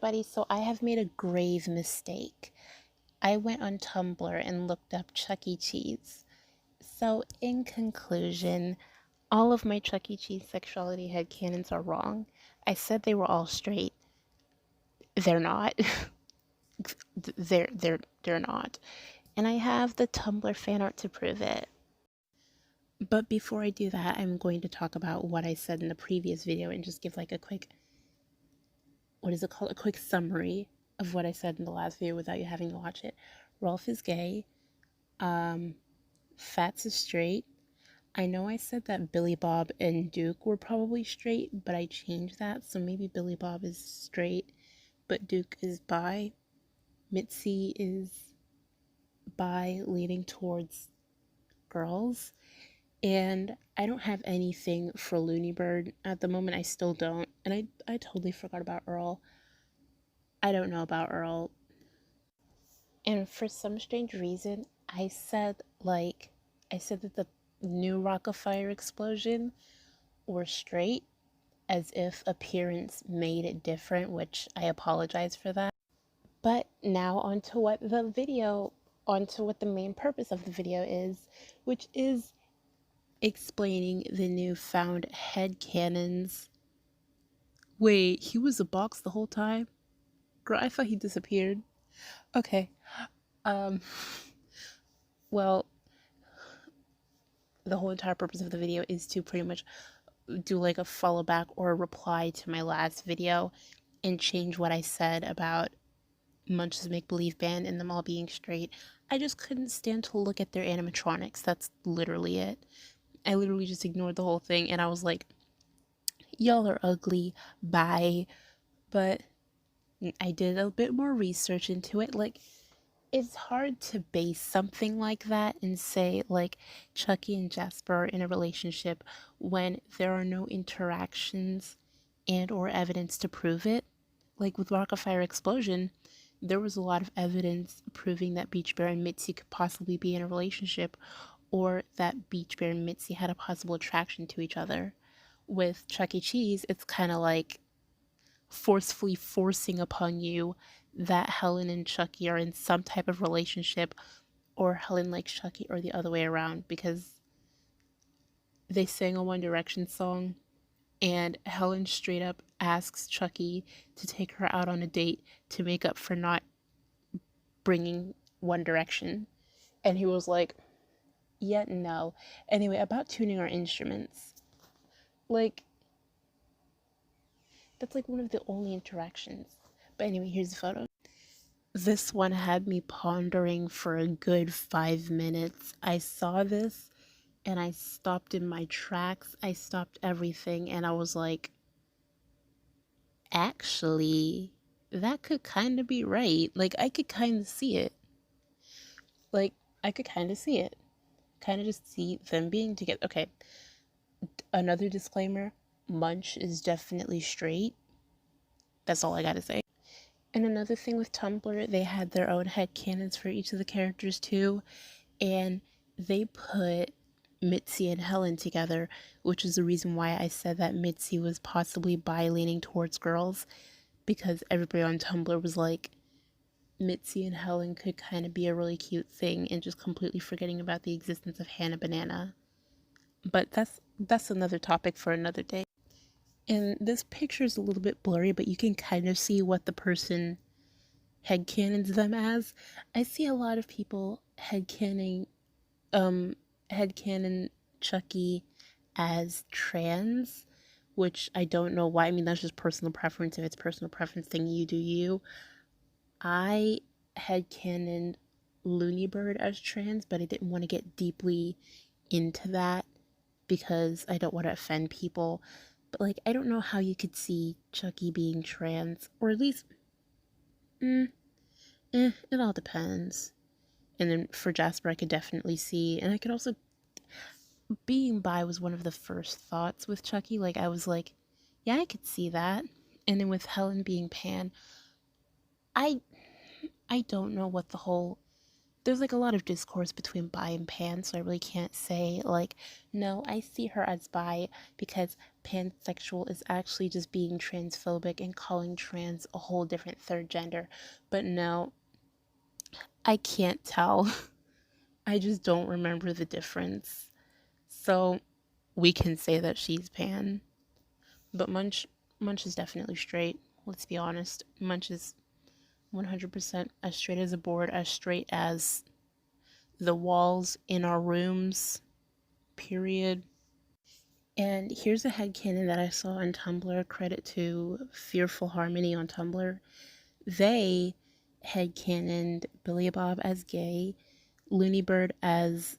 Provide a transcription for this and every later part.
everybody. So I have made a grave mistake. I went on Tumblr and looked up Chuck E. Cheese. So, in conclusion, all of my Chuck E. Cheese sexuality headcanons are wrong. I said they were all straight. They're not. they're not. And I have the Tumblr fan art to prove it. But before I do that, I'm going to talk about what I said in the previous video and just give like a quick, what is it called? A quick summary of what I said in the last video without you having to watch it. Rolf is gay. Fats is straight. I know I said that Billy Bob and Duke were probably straight, but I changed that. So maybe Billy Bob is straight, but Duke is bi. Mitzi is bi, leaning towards girls. And I don't have anything for Looney Bird at the moment. I still don't. And I totally forgot about Earl. I don't know about Earl. And for some strange reason, I said that the new Rockefeller explosion were straight, as if appearance made it different, which I apologize for that. But now onto what the main purpose of the video is, which is explaining the newfound headcanons. Wait, he was a box the whole time? Girl, I thought he disappeared. Okay. Well, the whole entire purpose of the video is to pretty much do like a follow back or a reply to my last video and change what I said about Munch's make-believe band and them all being straight. I just couldn't stand to look at their animatronics. That's literally it. I literally just ignored the whole thing and I was like, y'all are ugly, bye. But I did a bit more research into it. Like, it's hard to base something like that and say like Chucky and Jasper are in a relationship when there are no interactions and or evidence to prove it. Like with Rockefeller Explosion, there was a lot of evidence proving that Beach Bear and Mitzi could possibly be in a relationship, or that Beach Bear and Mitzi had a possible attraction to each other. With Chuck E. Cheese, it's kind of like forcefully forcing upon you that Helen and Chucky are in some type of relationship, or Helen likes Chucky, or the other way around, because they sang a One Direction song and Helen straight up asks Chucky to take her out on a date to make up for not bringing One Direction. And he was like, yeah, no. Anyway, about tuning our instruments. Like, that's like one of the only interactions. But anyway, here's the photo. This one had me pondering for a good 5 minutes. I saw this and I stopped in my tracks. I stopped everything and I was like, actually, that could kind of be right. Like, I could kind of see it. Kind of just see them being together. Okay, another disclaimer, Munch is definitely straight. That's all I gotta say. And another thing with Tumblr, they had their own headcanons for each of the characters too, and they put Mitzi and Helen together, which is the reason why I said that Mitzi was possibly bi, leaning towards girls, because everybody on Tumblr was like, Mitzi and Helen could kind of be a really cute thing, and just completely forgetting about the existence of Hannah Banana. But that's another topic for another day. And this picture is a little bit blurry, but you can kind of see what the person headcanons them as. I see a lot of people headcanon Chucky as trans, which I don't know why. I mean, that's just personal preference. If it's personal preference, then you do you. I headcanoned Looney Bird as trans, but I didn't want to get deeply into that because I don't want to offend people. But like, I don't know how you could see Chucky being trans, or at least, it all depends. And then for Jasper, I could definitely see, and I could also, being bi was one of the first thoughts with Chucky. Like, I was like, yeah, I could see that. And then with Helen being pan, I don't know what the whole there's like a lot of discourse between bi and pan, so I really can't say like, no, I see her as bi, because pansexual is actually just being transphobic and calling trans a whole different third gender. But no, I can't tell. I just don't remember the difference. So we can say that she's pan. But Munch is definitely straight. Let's be honest. Munch is 100% as straight as a board, as straight as the walls in our rooms, period. And here's a headcanon that I saw on Tumblr. Credit to Fearful Harmony on Tumblr. They headcanoned Billy Bob as gay, Looney Bird as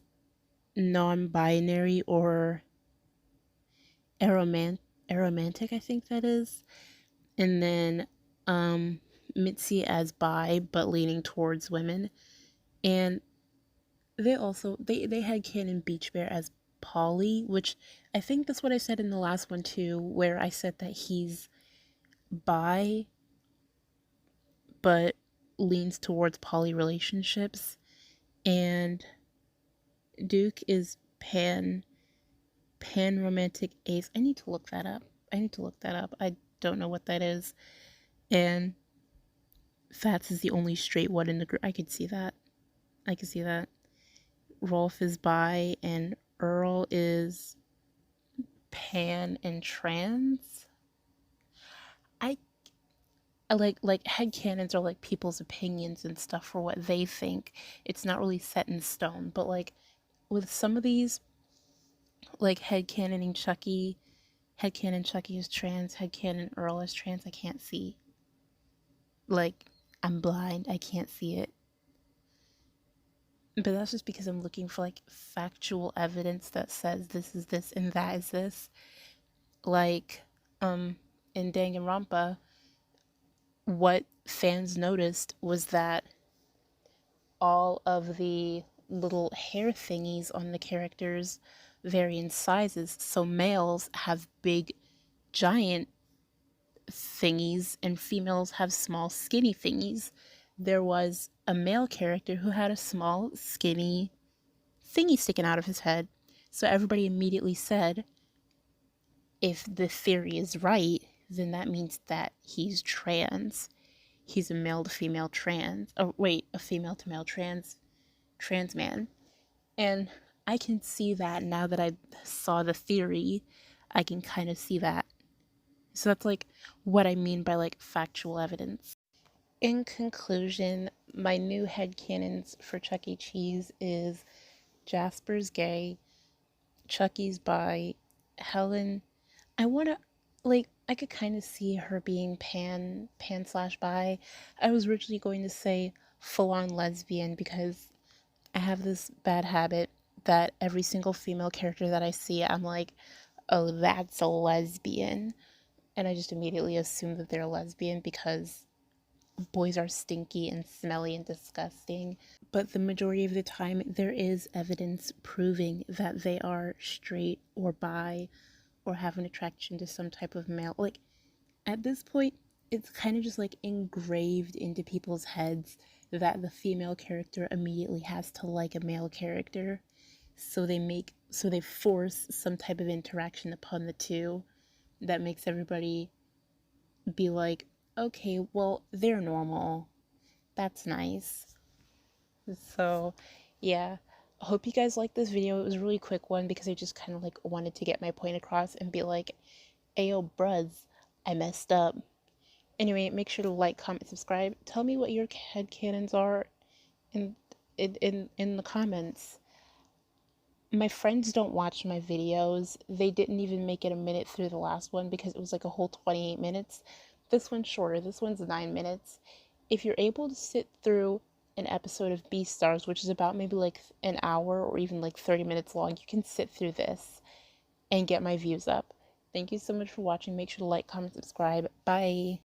non-binary or aromantic, I think that is. And then Mitzi as bi, but leaning towards women. And they had canon Beach Bear as poly, which I think that's what I said in the last one too, where I said that he's bi but leans towards poly relationships, and Duke is pan romantic ace. I need to look that up. I don't know what that is. And Fats is the only straight one in the group. I could see that. Rolf is bi, and Earl is pan and trans. I like headcanons are like people's opinions and stuff for what they think. It's not really set in stone. But like with some of these, like headcanon Chucky is trans, headcanon Earl is trans, I can't see. Like, I'm blind, I can't see it. But that's just because I'm looking for like factual evidence that says this is this and that is this. Like, in Danganronpa, what fans noticed was that all of the little hair thingies on the characters vary in sizes. So males have big, giant thingies, and females have small, skinny thingies. There was a male character who had a small, skinny thingy sticking out of his head. So everybody immediately said, if the theory is right, then that means that he's trans. He's a male to female trans. Oh, wait, a female to male trans man. And I can see that now that I saw the theory. I can kind of see that. So that's like what I mean by like factual evidence. In conclusion, my new headcanons for Chuck E. Cheese is Jasper's gay, Chucky's bi, Helen, I want to, like, I could kind of see her being pan slash bi. I was originally going to say full-on lesbian, because I have this bad habit that every single female character that I see, I'm like, oh, that's a lesbian. And I just immediately assume that they're a lesbian because boys are stinky and smelly and disgusting. But the majority of the time, there is evidence proving that they are straight or bi or have an attraction to some type of male. Like, at this point, it's kind of just like engraved into people's heads that the female character immediately has to like a male character. So they force some type of interaction upon the two that makes everybody be like, okay, well, they're normal. That's nice. So, yeah. I hope you guys liked this video. It was a really quick one because I just kind of like wanted to get my point across and be like, ayo, bruhs, I messed up. Anyway, make sure to like, comment, subscribe. Tell me what your headcanons are in the comments. My friends don't watch my videos. They didn't even make it a minute through the last one because it was like a whole 28 minutes. This one's shorter. This one's 9 minutes. If you're able to sit through an episode of Beastars, which is about maybe like an hour or even like 30 minutes long, you can sit through this and get my views up. Thank you so much for watching. Make sure to like, comment, subscribe. Bye.